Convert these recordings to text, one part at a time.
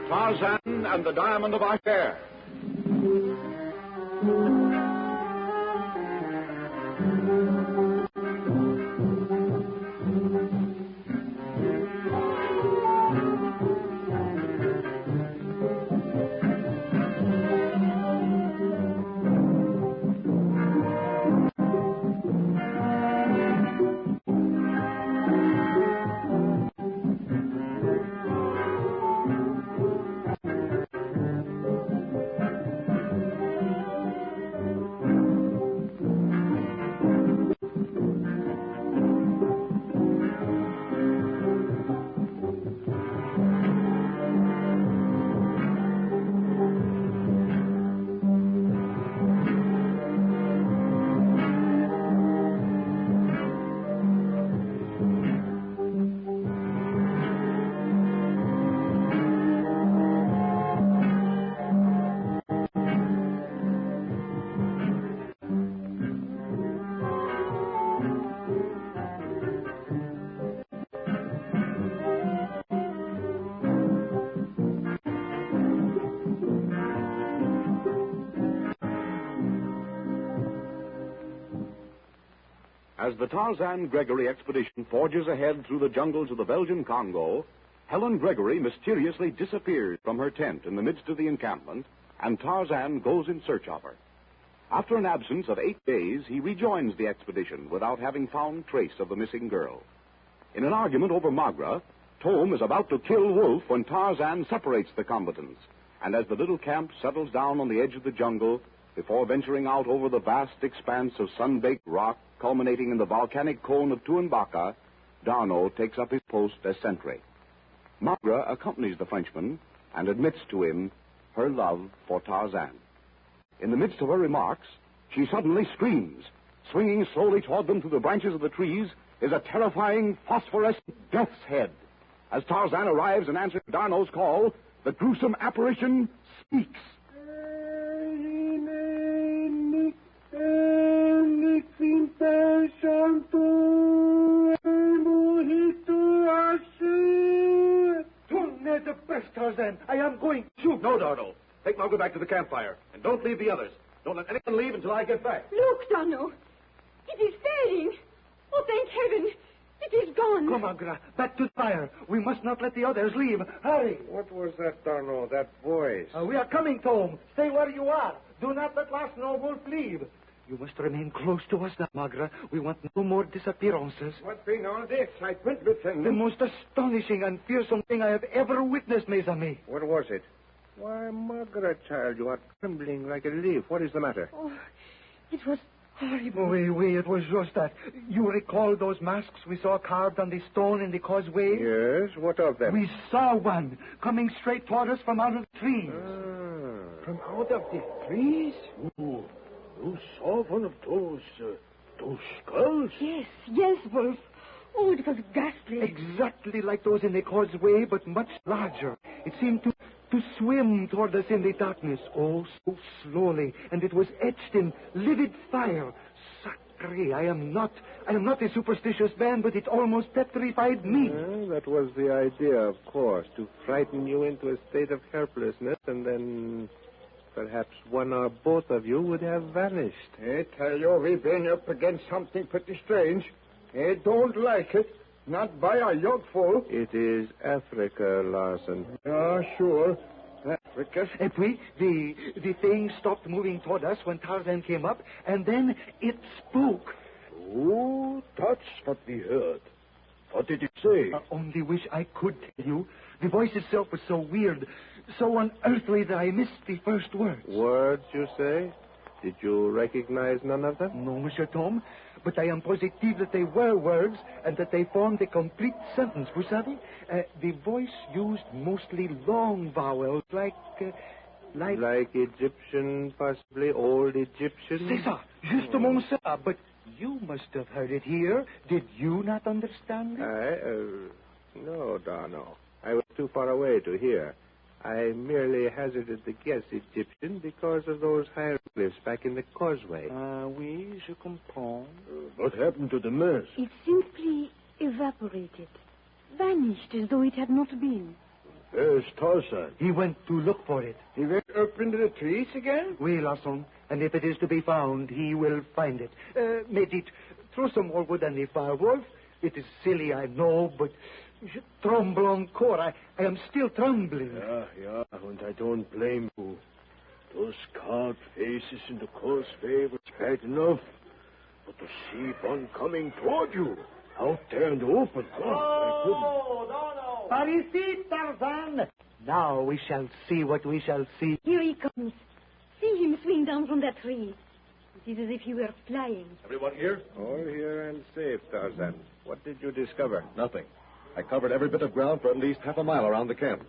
Tarzan and the Diamond of Acher. As the Tarzan-Gregory expedition forges ahead through the jungles of the Belgian Congo, Helen Gregory mysteriously disappears from her tent in the midst of the encampment, and Tarzan goes in search of her. After an absence of 8 days, he rejoins the expedition without having found trace of the missing girl. In an argument over Magra, Tom is about to kill Wolf when Tarzan separates the combatants, and as the little camp settles down on the edge of the jungle, before venturing out over the vast expanse of sun-baked rock culminating in the volcanic cone of Tuanbaca, D'Arnot takes up his post as sentry. Magra accompanies the Frenchman and admits to him her love for Tarzan. In the midst of her remarks, she suddenly screams. Swinging slowly toward them through the branches of the trees is a terrifying phosphorescent death's head. As Tarzan arrives and answers D'Arnot's call, the gruesome apparition speaks. The best, Tarzan. I am going to shoot. No, D'Arnot. Take Magra back to the campfire, and don't leave the others. Don't let anyone leave until I get back. Look, D'Arnot. It is fading. Oh, thank heaven. It is gone. Come, Magra. Back to the fire. We must not let the others leave. Hurry. What was that, D'Arnot? That voice? We are coming, Tom. Stay where you are. Do not let last no wolf leave. You must remain close to us now, Magra. We want no more disappearances. What's been all the excitement, Lieutenant? The most astonishing and fearsome thing I have ever witnessed, mes amis. What was it? Why, Magra, child, you are trembling like a leaf. What is the matter? Oh, it was horrible. Oui, it was just that. You recall those masks we saw carved on the stone in the causeway? Yes, what of them? We saw one coming straight toward us from out of the trees. From out of the trees? Ooh, you saw one of those skulls? Yes, Wolf. Oh, it was ghastly. Exactly like those in the causeway, but much larger. It seemed to swim toward us in the darkness, oh, so slowly, and it was etched in livid fire. Sacré, I am not a superstitious man, but it almost petrified me. That was the idea, of course, to frighten you into a state of helplessness, and then perhaps one or both of you would have vanished. I tell you, we've been up against something pretty strange. I don't like it. Not by a yokeful. It is Africa, Larson. Ah, sure. Africa. Et puis, the thing stopped moving toward us when Tarzan came up, and then it spoke. Oh, that's what we heard. What did it say? I only wish I could tell you. The voice itself was so weird, so unearthly that I missed the first words. Words, you say? Did you recognize none of them? No, Monsieur Tom, but I am positive that they were words and that they formed a complete sentence. Vous savez, the voice used mostly long vowels, like... Like Egyptian, possibly old Egyptian? C'est ça, justement ça. But you must have heard it here. Did you not understand it? No, D'Arnot. I was too far away to hear. I merely hazarded the guess Egyptian because of those hieroglyphs back in the causeway. Oui, je comprends. What happened to the mess? It simply evaporated. Vanished as though it had not been. Where's Tarzan? He went to look for it. He went up into the trees again? Oui, Larson. And if it is to be found, he will find it. Medit, throw some more wood on the fire, Wolf. It is silly, I know, but je tremble encore. I am still trembling. Yeah, and I don't blame you. Those carved faces in the causeway was bad enough. But to see one coming toward you, out there in the open. Par ici, Tarzan. Now we shall see what we shall see. Here he comes. See him swing down from that tree. It is as if he were flying. Everyone here? All here and safe, Tarzan. What did you discover? Nothing. I covered every bit of ground for at least half a mile around the camp.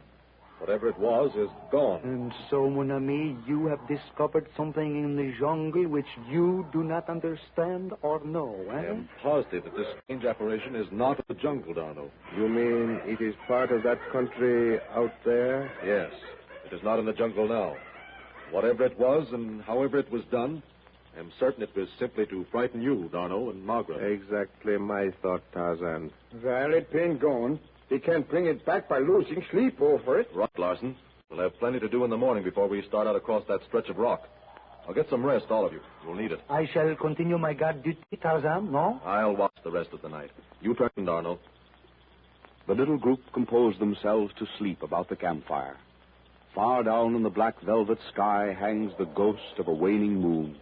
Whatever it was is gone. And so, mon ami, you have discovered something in the jungle which you do not understand or know, eh? I am positive that this strange apparition is not in the jungle, Darno. You mean it is part of that country out there? Yes. It is not in the jungle now. Whatever it was and however it was done, I am certain it was simply to frighten you, Darno, and Margaret. Exactly my thought, Tarzan. Well, it been gone. They can't bring it back by losing sleep over it. Right, Larson. We'll have plenty to do in the morning before we start out across that stretch of rock. I'll get some rest, all of you. You'll need it. I shall continue my guard duty, Tarzan, no? I'll watch the rest of the night. You turn, Darno. The little group composed themselves to sleep about the campfire. Far down in the black velvet sky hangs the ghost of a waning moon.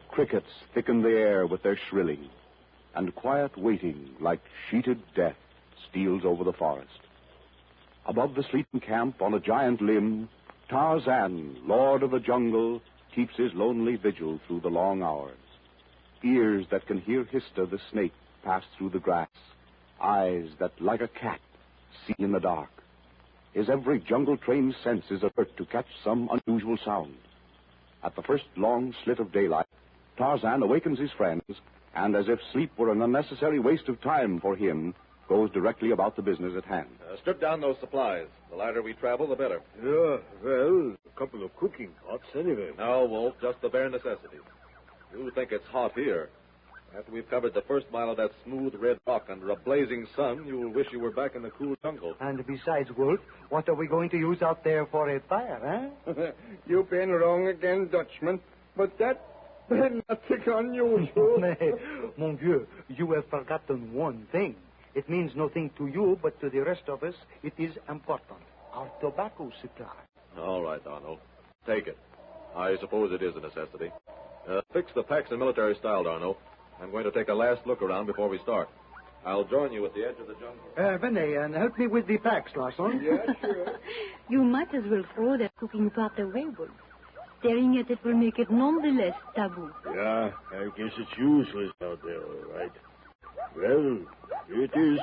Crickets thicken the air with their shrilling, and quiet waiting, like sheeted death, steals over the forest. Above the sleeping camp, on a giant limb, Tarzan, lord of the jungle, keeps his lonely vigil through the long hours. Ears that can hear Hista the snake pass through the grass. Eyes that, like a cat, see in the dark. His every jungle-trained sense is alert to catch some unusual sound. At the first long slit of daylight, Tarzan awakens his friends, and as if sleep were an unnecessary waste of time for him, goes directly about the business at hand. Strip down those supplies. The lighter we travel, the better. Yeah, well, a couple of cooking pots anyway. No, Wolf, just the bare necessities. You think it's hot here. After we've covered the first mile of that smooth red rock under a blazing sun, you'll wish you were back in the cool jungle. And besides, Wolf, what are we going to use out there for a fire, eh? You've been wrong again, Dutchman. But that been nothing unusual. Mon Dieu, you have forgotten one thing. It means nothing to you, but to the rest of us, it is important. Our tobacco supply. All right, Darno. Take it. I suppose it is a necessity. Fix the packs in military style, Darno. I'm going to take a last look around before we start. I'll join you at the edge of the jungle. Vinay, and help me with the packs, Larson. Yeah, sure. You might as well throw that cooking pot away, Wolf. Staring at it will make it none the less taboo. Yeah, I guess it's useless out there, all right. Well, it is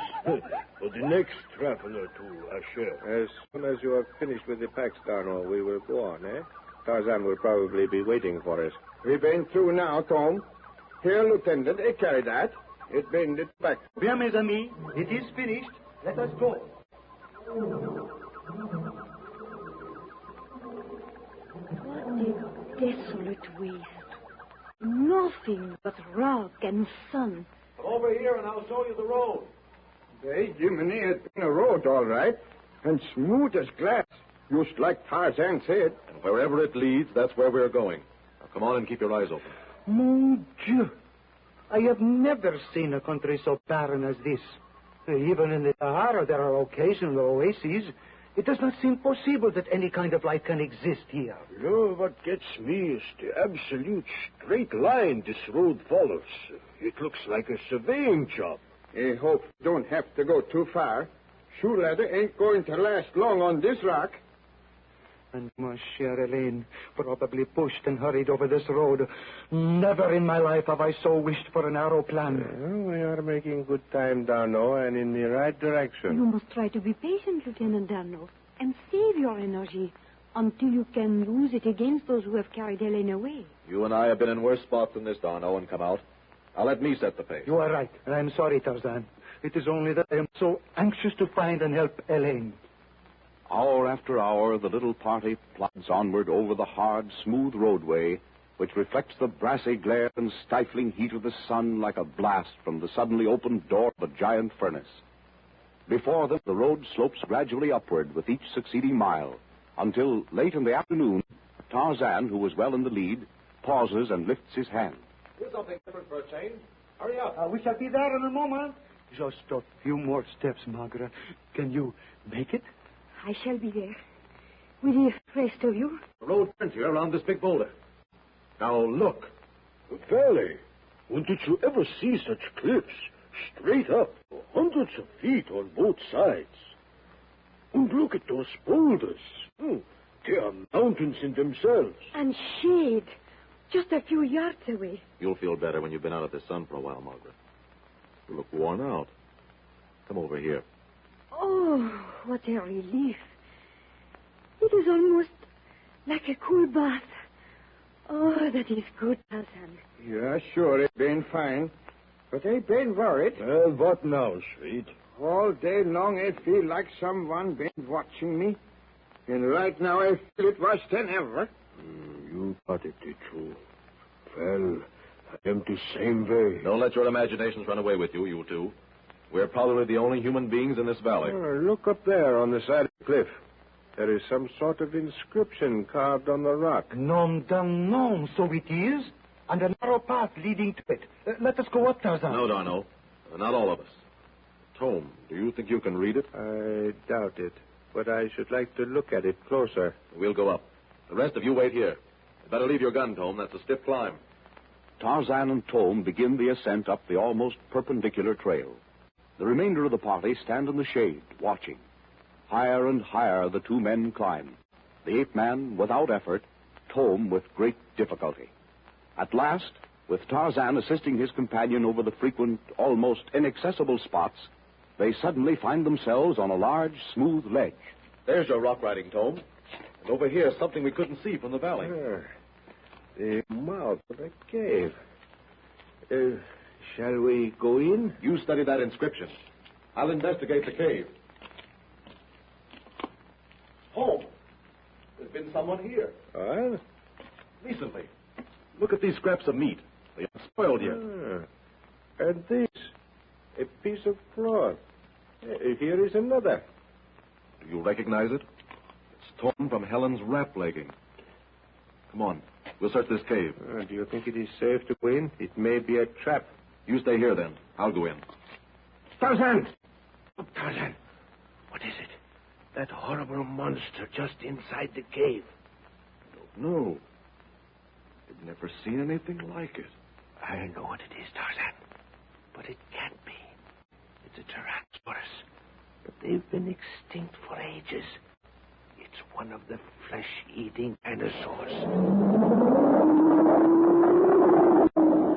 for the next traveler to Asher. As soon as you are finished with the packs, Darno, we will go on, eh? Tarzan will probably be waiting for us. We've been through now, Tom. Here, Lieutenant, carry that. It been it back. Bien, mes amis, it is finished. Let us go. What a desolate waste. Nothing but rock and sun. Come over here and I'll show you the road. Hey, Jiminy, it's been a road, all right. And smooth as glass. Just like Tarzan said. And wherever it leads, that's where we're going. Now, come on and keep your eyes open. Mon Dieu. I have never seen a country so barren as this. Even in the Sahara, there are occasional oases. It does not seem possible that any kind of life can exist here. No, what gets me is the absolute straight line this road follows. It looks like a surveying job. I hope you don't have to go too far. Shoe leather ain't going to last long on this rock. And ma chère Elaine, probably pushed and hurried over this road. Never in my life have I so wished for an aeroplane. Well, we are making good time, Darno, and in the right direction. You must try to be patient, Lieutenant Darno, and save your energy until you can use it against those who have carried Helene away. You and I have been in worse spots than this, Darno, and come out. Now let me set the pace. You are right, and I'm sorry, Tarzan. It is only that I am so anxious to find and help Elaine. Hour after hour, the little party plods onward over the hard, smooth roadway, which reflects the brassy glare and stifling heat of the sun like a blast from the suddenly opened door of a giant furnace. Before them, the road slopes gradually upward with each succeeding mile, until late in the afternoon, Tarzan, who was well in the lead, pauses and lifts his hand. Do something different for a change. Hurry up. We shall be there in a moment. Just a few more steps, Margaret. Can you make it? I shall be there. With the rest of you. The road turns here around this big boulder. Now look. Valley. When did you ever see such cliffs? Straight up, hundreds of feet on both sides. And look at those boulders. They are mountains in themselves. And shade. Just a few yards away. You'll feel better when you've been out of the sun for a while, Margaret. You look worn out. Come over here. Oh, what a relief. It is almost like a cool bath. Oh, that is good, Tarzan. Yeah, sure, it been fine. But I been worried. Well, what now, sweet? All day long I feel like someone been watching me. And right now I feel it worse than ever. You got it, did you? Well, I am the same way. Don't let your imaginations run away with you, you two. We're probably the only human beings in this valley. Look up there on the side of the cliff. There is some sort of inscription carved on the rock. Nom d'un nom, so it is. And a narrow path leading to it. Let us go up, Tarzan. No, Darno. Not all of us. Tome, do you think you can read it? I doubt it, but I should like to look at it closer. We'll go up. The rest of you wait here. You better leave your gun, Tome. That's a stiff climb. Tarzan and Tome begin the ascent up the almost perpendicular trail. The remainder of the party stand in the shade, watching. Higher and higher the two men climb. The ape man without effort, Tome with great difficulty. At last, with Tarzan assisting his companion over the frequent, almost inaccessible spots, they suddenly find themselves on a large, smooth ledge. There's your rock riding, Tome. And over here is something we couldn't see from the valley. The mouth of a cave. Shall we go in? You study that inscription. I'll investigate the cave. Home. There's been someone here. What? Recently. Look at these scraps of meat. They aren't spoiled yet. And this, a piece of cloth. Here is another. Do you recognize it? It's torn from Helen's wrap legging. Come on. We'll search this cave. Do you think it is safe to go in? It may be a trap. You stay here, then. I'll go in. Tarzan! Oh, Tarzan, what is it? That horrible monster just inside the cave. No. I've never seen anything like it. I know what it is, Tarzan. But it can't be. It's a Tyrannosaurus. But they've been extinct for ages. It's one of the flesh-eating dinosaurs.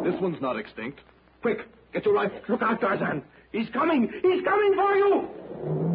This one's not extinct. Quick, get your rifle. Look out, Tarzan. He's coming. He's coming for you.